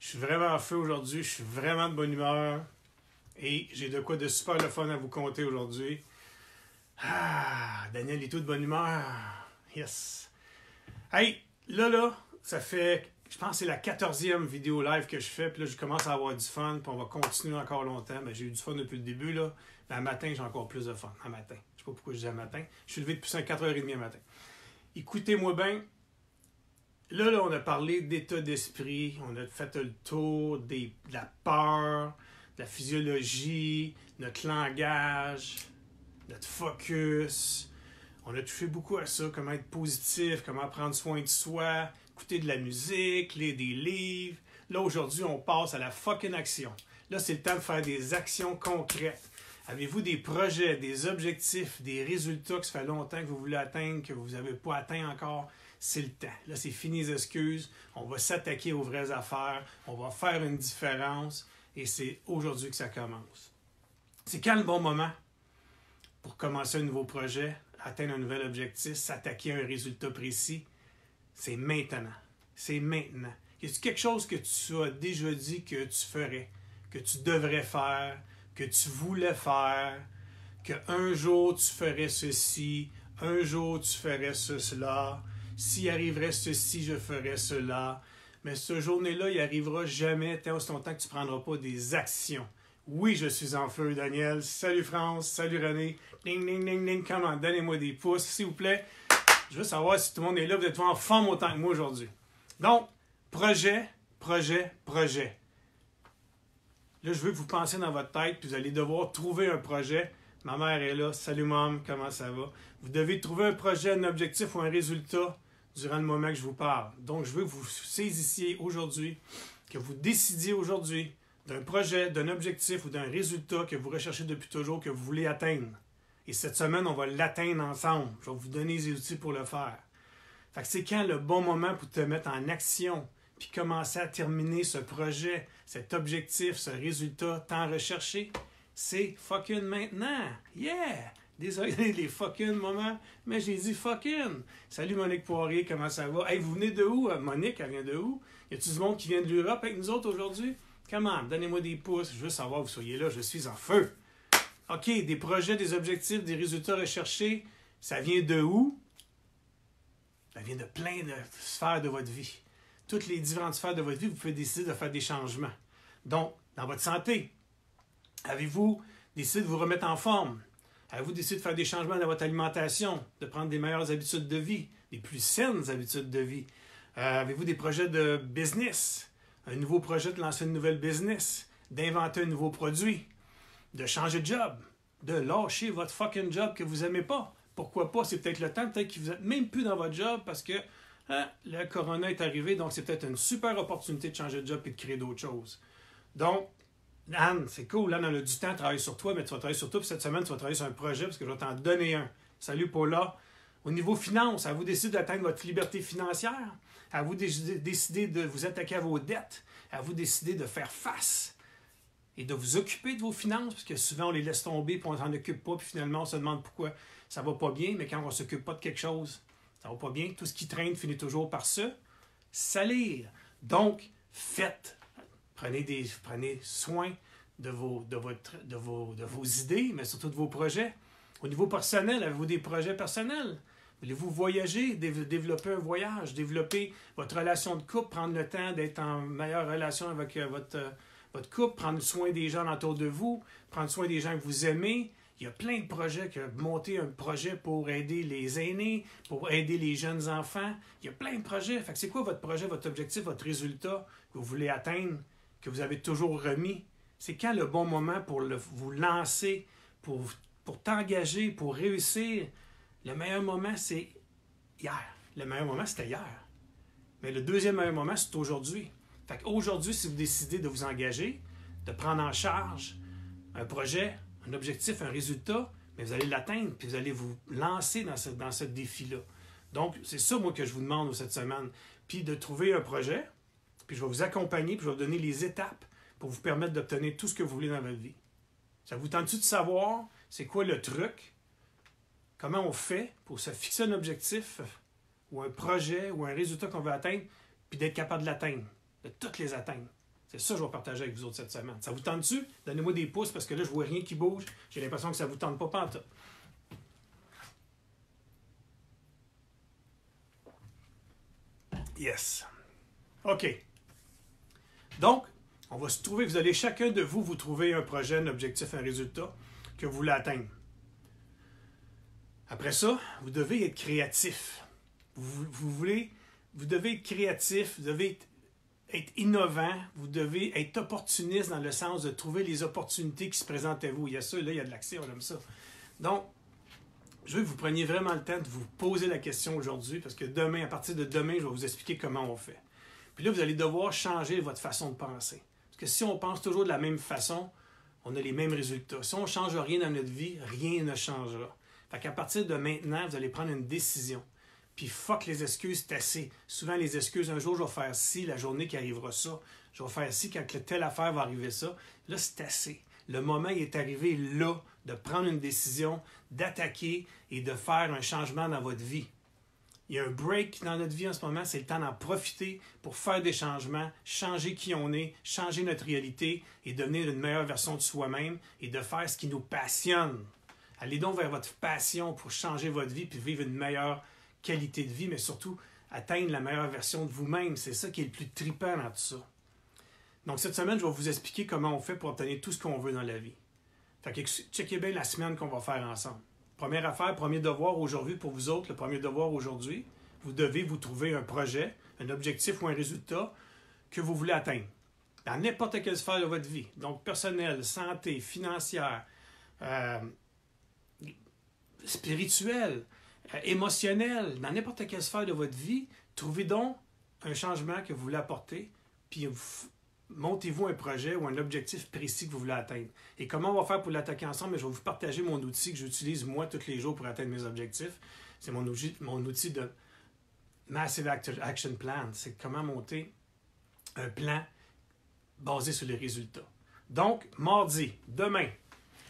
Je suis vraiment en feu aujourd'hui, je suis vraiment de bonne humeur et j'ai de quoi de super le fun à vous conter aujourd'hui. Ah, Daniel est tout de bonne humeur. Yes. Hey, là, ça fait, je pense que c'est la 14e vidéo live que je fais, puis là, je commence à avoir du fun, puis on va continuer encore longtemps. Ben, j'ai eu du fun depuis le début, là. Mais le matin, j'ai encore plus de fun. Un matin. Je sais pas pourquoi je dis un matin. Je suis levé depuis 4h30 le matin. Écoutez-moi bien. Là, on a parlé d'état d'esprit, on a fait le tour de la peur, de la physiologie, notre langage, notre focus. On a touché beaucoup à ça, comment être positif, comment prendre soin de soi, écouter de la musique, lire des livres. Là, aujourd'hui, on passe à la fucking action. Là, c'est le temps de faire des actions concrètes. Avez-vous des projets, des objectifs, des résultats que ça fait longtemps que vous voulez atteindre, que vous n'avez pas atteint encore? C'est le temps. Là, c'est fini les excuses. On va s'attaquer aux vraies affaires. On va faire une différence. Et c'est aujourd'hui que ça commence. C'est quand le bon moment pour commencer un nouveau projet, atteindre un nouvel objectif, s'attaquer à un résultat précis? C'est maintenant. C'est maintenant. Y a-t-il quelque chose que tu as déjà dit que tu ferais, que tu devrais faire, que tu voulais faire, qu'un jour tu ferais ceci, un jour tu ferais cela, s'il arriverait ceci, je ferais cela. Mais cette journée-là, il n'arrivera jamais tant aussi longtemps que tu ne prendras pas des actions. Oui, je suis en feu, Daniel. Salut France, salut René. Ding, ding, ding, ding. Comment? Donnez-moi des pouces, s'il vous plaît. Je veux savoir si tout le monde est là. Vous êtes en forme autant que moi aujourd'hui. Donc, projet. Là, je veux que vous pensiez dans votre tête, puis vous allez devoir trouver un projet. Ma mère est là. Salut, maman, comment ça va? Vous devez trouver un projet, un objectif ou un résultat durant le moment que je vous parle. Donc, je veux que vous saisissiez aujourd'hui, que vous décidiez aujourd'hui d'un projet, d'un objectif ou d'un résultat que vous recherchez depuis toujours, que vous voulez atteindre. Et cette semaine, on va l'atteindre ensemble. Je vais vous donner les outils pour le faire. Fait que c'est quand le bon moment pour te mettre en action, puis commencer à terminer ce projet, cet objectif, ce résultat tant recherché? C'est fucking maintenant. Yeah! Désolé les fucking moments, mais j'ai dit fucking. Salut Monique Poirier, comment ça va? Hey, vous venez de où? Monique, elle vient de où? Y a-t-il du monde qui vient de l'Europe avec nous autres aujourd'hui? Comment? Donnez-moi des pouces, je veux savoir que vous soyez là, je suis en feu. OK, des projets, des objectifs, des résultats recherchés, ça vient de où? Ça vient de plein de sphères de votre vie. Toutes les différentes sphères de votre vie, vous pouvez décider de faire des changements. Donc, dans votre santé, avez-vous décidé de vous remettre en forme? Avez-vous décidé de faire des changements dans votre alimentation, de prendre des meilleures habitudes de vie, des plus saines habitudes de vie? Avez-vous des projets de business? Un nouveau projet de lancer une nouvelle business, d'inventer un nouveau produit, de changer de job, de lâcher votre fucking job que vous n'aimez pas? Pourquoi pas? C'est peut-être le temps, peut-être que vous n'êtes même plus dans votre job parce que le corona est arrivé, donc c'est peut-être une super opportunité de changer de job et de créer d'autres choses. Donc, Anne, c'est cool, Anne, on a du temps à travailler sur toi, mais tu vas travailler sur toi, puis cette semaine, tu vas travailler sur un projet, parce que je vais t'en donner un. Salut Paula. Au niveau finance, avez-vous décidé d'atteindre votre liberté financière? Avez-vous décidé de vous attaquer à vos dettes? Avez-vous décidé de faire face et de vous occuper de vos finances? Parce que souvent, on les laisse tomber, puis on ne s'en occupe pas, puis finalement, on se demande pourquoi ça ne va pas bien, mais quand on ne s'occupe pas de quelque chose, ça ne va pas bien. Tout ce qui traîne finit toujours par se salir. Donc, faites. Prenez soin de vos idées, mais surtout de vos projets. Au niveau personnel, avez-vous des projets personnels? Voulez-vous voyager, développer un voyage, développer votre relation de couple, prendre le temps d'être en meilleure relation avec votre couple, prendre soin des gens autour de vous, prendre soin des gens que vous aimez? Il y a plein de projets, monter un projet pour aider les aînés, pour aider les jeunes enfants. Il y a plein de projets. Fait que c'est quoi votre projet, votre objectif, votre résultat que vous voulez atteindre, que vous avez toujours remis? C'est quand le bon moment pour vous lancer, pour t'engager, pour réussir? Le meilleur moment, c'est hier. Le meilleur moment, c'était hier. Mais le deuxième meilleur moment, c'est aujourd'hui. Fait qu'aujourd'hui, si vous décidez de vous engager, de prendre en charge un projet, un objectif, un résultat, mais vous allez l'atteindre, puis vous allez vous lancer dans ce défi-là. Donc, c'est ça, moi, que je vous demande cette semaine. Puis de trouver un projet, puis je vais vous accompagner, puis je vais vous donner les étapes pour vous permettre d'obtenir tout ce que vous voulez dans votre vie. Ça vous tente-tu de savoir c'est quoi le truc? Comment on fait pour se fixer un objectif ou un projet ou un résultat qu'on veut atteindre, puis d'être capable de l'atteindre, de toutes les atteindre? C'est ça que je vais partager avec vous autres cette semaine. Ça vous tente-tu? Donnez-moi des pouces parce que là, je ne vois rien qui bouge. J'ai l'impression que ça ne vous tente pas pantoute. Yes. OK. Donc, on va se trouver, vous allez chacun de vous, vous trouver un projet, un objectif, un résultat que vous voulez atteindre. Après ça, vous devez être créatif. Vous devez être créatif, vous devez être innovant, vous devez être opportuniste dans le sens de trouver les opportunités qui se présentent à vous. Il y a ça, là, il y a de l'accès, on aime ça. Donc, je veux que vous preniez vraiment le temps de vous poser la question aujourd'hui, parce que demain, à partir de demain, je vais vous expliquer comment on fait. Puis là, vous allez devoir changer votre façon de penser. Parce que si on pense toujours de la même façon, on a les mêmes résultats. Si on ne change rien dans notre vie, rien ne changera. Fait qu'à partir de maintenant, vous allez prendre une décision. Puis fuck les excuses, c'est assez. Souvent, les excuses, un jour, je vais faire ci, la journée qui arrivera ça. Je vais faire ci quand telle affaire va arriver ça. Là, c'est assez. Le moment il est arrivé là de prendre une décision, d'attaquer et de faire un changement dans votre vie. Il y a un break dans notre vie en ce moment, c'est le temps d'en profiter pour faire des changements, changer qui on est, changer notre réalité et devenir une meilleure version de soi-même et de faire ce qui nous passionne. Allez donc vers votre passion pour changer votre vie puis vivre une meilleure qualité de vie, mais surtout atteindre la meilleure version de vous-même. C'est ça qui est le plus trippant dans tout ça. Donc cette semaine, je vais vous expliquer comment on fait pour obtenir tout ce qu'on veut dans la vie. Fait que checkez bien la semaine qu'on va faire ensemble. Première affaire, premier devoir aujourd'hui pour vous autres, le premier devoir aujourd'hui, vous devez vous trouver un projet, un objectif ou un résultat que vous voulez atteindre. Dans n'importe quelle sphère de votre vie. Donc personnelle, santé, financière, spirituelle, émotionnelle, dans n'importe quelle sphère de votre vie, trouvez donc un changement que vous voulez apporter, puis montez-vous un projet ou un objectif précis que vous voulez atteindre. Et comment on va faire pour l'attaquer ensemble? Je vais vous partager mon outil que j'utilise moi tous les jours pour atteindre mes objectifs. C'est mon outil de Massive Action Plan. C'est comment monter un plan basé sur les résultats. Donc, mardi, demain,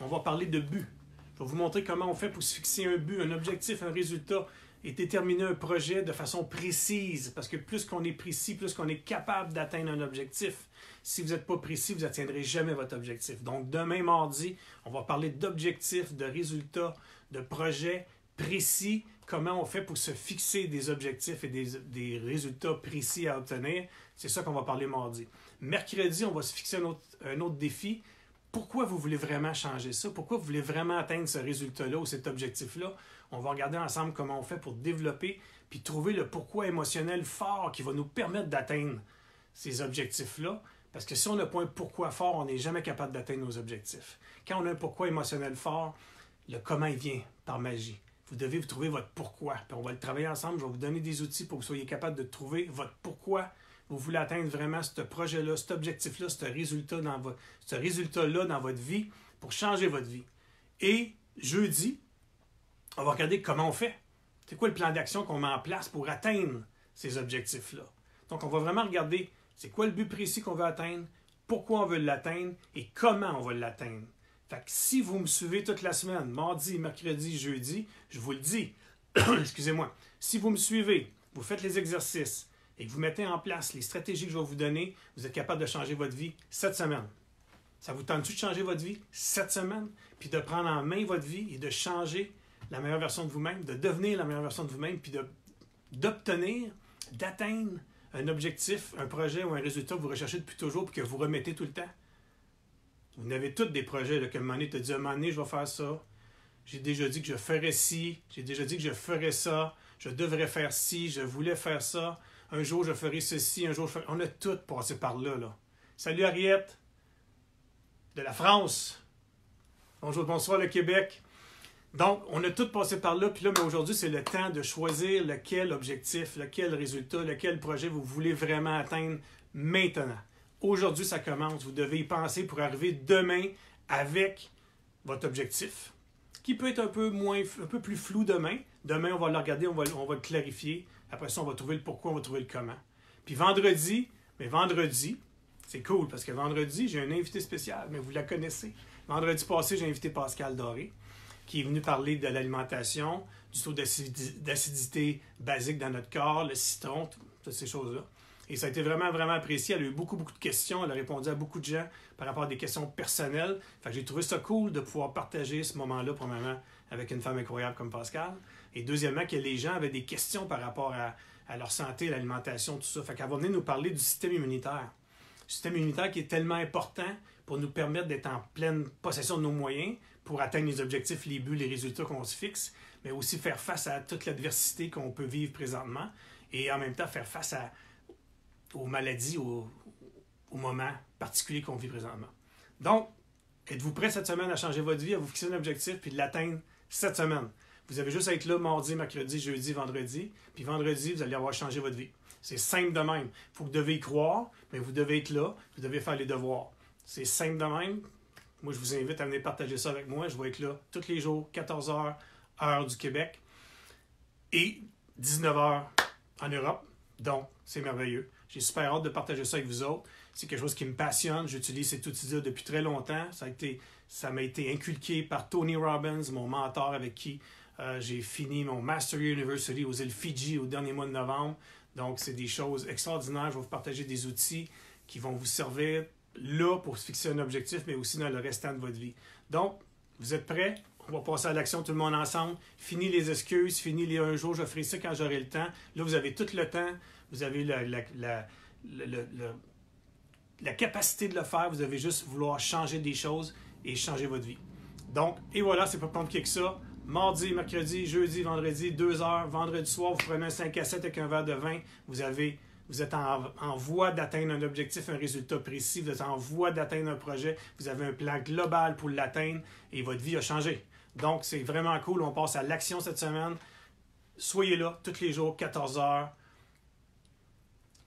on va parler de but. Je vais vous montrer comment on fait pour se fixer un but, un objectif, un résultat et déterminer un projet de façon précise. Parce que plus qu'on est précis, plus qu'on est capable d'atteindre un objectif. Si vous n'êtes pas précis, vous n'atteindrez jamais votre objectif. Donc, demain, mardi, on va parler d'objectifs, de résultats, de projets précis. Comment on fait pour se fixer des objectifs et des résultats précis à obtenir. C'est ça qu'on va parler mardi. Mercredi, on va se fixer un autre défi. Pourquoi vous voulez vraiment changer ça? Pourquoi vous voulez vraiment atteindre ce résultat-là ou cet objectif-là? On va regarder ensemble comment on fait pour développer puis trouver le pourquoi émotionnel fort qui va nous permettre d'atteindre ces objectifs-là. Parce que si on n'a pas un pourquoi fort, on n'est jamais capable d'atteindre nos objectifs. Quand on a un pourquoi émotionnel fort, le comment il vient par magie. Vous devez vous trouver votre pourquoi. Puis on va le travailler ensemble. Je vais vous donner des outils pour que vous soyez capable de trouver votre pourquoi vous voulez atteindre vraiment ce projet-là, cet objectif-là, ce résultat-là dans votre vie pour changer votre vie. Et jeudi, on va regarder comment on fait. C'est quoi le plan d'action qu'on met en place pour atteindre ces objectifs-là. Donc, on va vraiment regarder c'est quoi le but précis qu'on veut atteindre, pourquoi on veut l'atteindre et comment on va l'atteindre. Fait que si vous me suivez toute la semaine, mardi, mercredi, jeudi, je vous le dis, excusez-moi, si vous me suivez, vous faites les exercices, et que vous mettez en place les stratégies que je vais vous donner, vous êtes capable de changer votre vie cette semaine. Ça vous tente-tu de changer votre vie cette semaine? Puis de prendre en main votre vie et de changer la meilleure version de vous-même, de devenir la meilleure version de vous-même, puis d'obtenir, d'atteindre un objectif, un projet ou un résultat que vous recherchez depuis toujours et que vous remettez tout le temps. Vous avez tous des projets, là, que un moment donné, tu te dis, à un moment donné, je vais faire ça. J'ai déjà dit que je ferais ci. J'ai déjà dit que je ferais ça. Je devrais faire ci. Je voulais faire ça. Un jour, je ferai ceci, un jour, je ferai... On a tous passé par là, là. Salut, Ariette, de la France. Bonjour, bonsoir, le Québec. Donc, on a tous passé par là, puis là, mais aujourd'hui, c'est le temps de choisir lequel objectif, lequel résultat, lequel projet vous voulez vraiment atteindre maintenant. Aujourd'hui, ça commence. Vous devez y penser pour arriver demain avec votre objectif, qui peut être un peu plus flou demain. Demain, on va le regarder, on va le clarifier. Après ça, on va trouver le pourquoi, on va trouver le comment. Puis vendredi, c'est cool parce que vendredi, j'ai un invité spécial, mais vous la connaissez. Vendredi passé, j'ai invité Pascal Doré, qui est venu parler de l'alimentation, du taux d'acidité basique dans notre corps, le citron, toutes ces choses-là. Et ça a été vraiment, vraiment apprécié. Elle a eu beaucoup, beaucoup de questions. Elle a répondu à beaucoup de gens par rapport à des questions personnelles. Fait que j'ai trouvé ça cool de pouvoir partager ce moment-là, premièrement, avec une femme incroyable comme Pascal. Et deuxièmement, que les gens avaient des questions par rapport à leur santé, l'alimentation, tout ça. Fait qu'elle va venir nous parler du système immunitaire. Le système immunitaire qui est tellement important pour nous permettre d'être en pleine possession de nos moyens pour atteindre les objectifs, les buts, les résultats qu'on se fixe, mais aussi faire face à toute l'adversité qu'on peut vivre présentement et en même temps faire face aux maladies, aux moments particuliers qu'on vit présentement. Donc, êtes-vous prêts cette semaine à changer votre vie, à vous fixer un objectif puis de l'atteindre cette semaine? Vous avez juste à être là mardi, mercredi, jeudi, vendredi. Puis vendredi, vous allez avoir changé votre vie. C'est simple de même. Vous devez y croire, mais vous devez être là. Vous devez faire les devoirs. C'est simple de même. Moi, je vous invite à venir partager ça avec moi. Je vais être là tous les jours, 14h, heure du Québec. Et 19h en Europe. Donc, c'est merveilleux. J'ai super hâte de partager ça avec vous autres. C'est quelque chose qui me passionne. J'utilise cet outil-là depuis très longtemps. Ça m'a été inculqué par Tony Robbins, mon mentor avec qui j'ai fini mon Mastery University aux îles Fidji au dernier mois de novembre. Donc, c'est des choses extraordinaires. Je vais vous partager des outils qui vont vous servir là pour se fixer un objectif, mais aussi dans le restant de votre vie. Donc, vous êtes prêts? On va passer à l'action tout le monde ensemble. Fini les excuses, fini les un jour, je ferai ça quand j'aurai le temps. Là, vous avez tout le temps. Vous avez la capacité de le faire. Vous devez juste vouloir changer des choses et changer votre vie. Donc, et voilà, c'est pas plus compliqué que ça. Mardi, mercredi, jeudi, vendredi, 2 heures. Vendredi soir, vous prenez un 5 à 7 avec un verre de vin. Vous êtes en voie d'atteindre un objectif, un résultat précis. Vous êtes en voie d'atteindre un projet. Vous avez un plan global pour l'atteindre et votre vie a changé. Donc, c'est vraiment cool. On passe à l'action cette semaine. Soyez là tous les jours, 14 heures.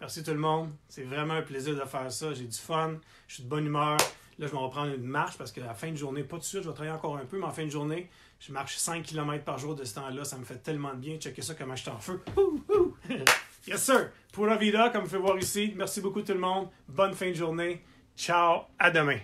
Merci tout le monde. C'est vraiment un plaisir de faire ça. J'ai du fun. Je suis de bonne humeur. Là, je vais reprendre une marche parce qu'à la fin de journée, pas tout de suite, je vais travailler encore un peu, mais en fin de journée, je marche 5 km par jour de ce temps-là. Ça me fait tellement de bien. Checkez ça comment je suis en feu. Yes, sir. Pura vida, comme vous pouvez voir ici. Merci beaucoup tout le monde. Bonne fin de journée. Ciao. À demain.